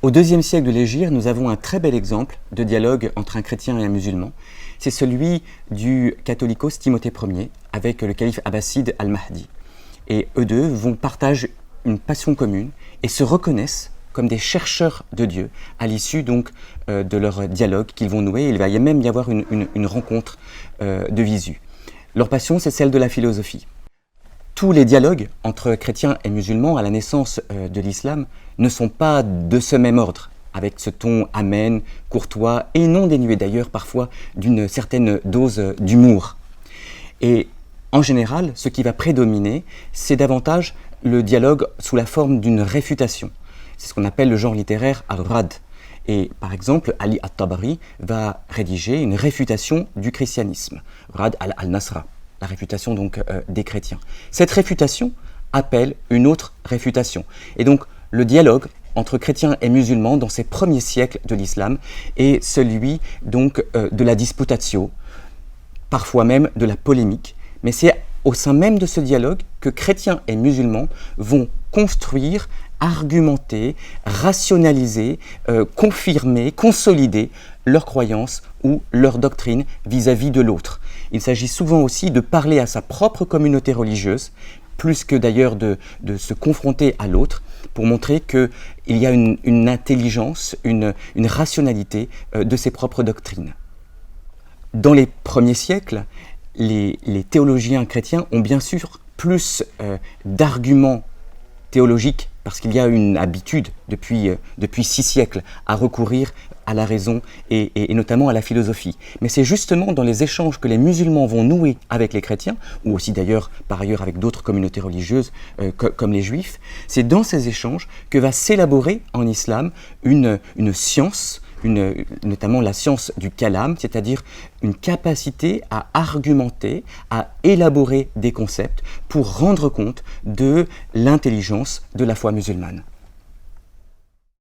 Au IIe siècle de l'Hégire, nous avons un très bel exemple de dialogue entre un chrétien et un musulman. C'est celui du catholicos Timothée Ier avec le calife abbasside al-Mahdi. Et eux deux partagent une passion commune et se reconnaissent comme des chercheurs de Dieu à l'issue donc de leur dialogue qu'ils vont nouer. Il va même y avoir une rencontre de visu. Leur passion, c'est celle de la philosophie. Tous les dialogues entre chrétiens et musulmans à la naissance de l'islam ne sont pas de ce même ordre, avec ce ton amène, courtois et non dénué d'ailleurs parfois d'une certaine dose d'humour. Et en général, ce qui va prédominer, c'est davantage le dialogue sous la forme d'une réfutation. C'est ce qu'on appelle le genre littéraire al-rad. Et par exemple, Ali at-Tabari va rédiger une réfutation du christianisme, Rad al-Nasra, la réfutation donc des chrétiens. Cette réfutation appelle une autre réfutation. Et donc le dialogue entre chrétiens et musulmans dans ces premiers siècles de l'islam est celui donc de la disputatio, parfois même de la polémique. Mais c'est au sein même de ce dialogue que chrétiens et musulmans vont construire, argumenter, rationaliser, confirmer, consolider leur croyance ou leur doctrine vis-à-vis de l'autre. Il s'agit souvent aussi de parler à sa propre communauté religieuse, plus que d'ailleurs de se confronter à l'autre, pour montrer qu'il y a une intelligence, une rationalité de ses propres doctrines. Dans les premiers siècles, les théologiens chrétiens ont bien sûr plus d'arguments théologiques, parce qu'il y a une habitude depuis 6 siècles à recourir à la raison et notamment à la philosophie. Mais c'est justement dans les échanges que les musulmans vont nouer avec les chrétiens, ou aussi d'ailleurs par ailleurs avec d'autres communautés religieuses comme les juifs, c'est dans ces échanges que va s'élaborer en islam une science, notamment la science du kalam, c'est-à-dire une capacité à argumenter, à élaborer des concepts pour rendre compte de l'intelligence de la foi musulmane.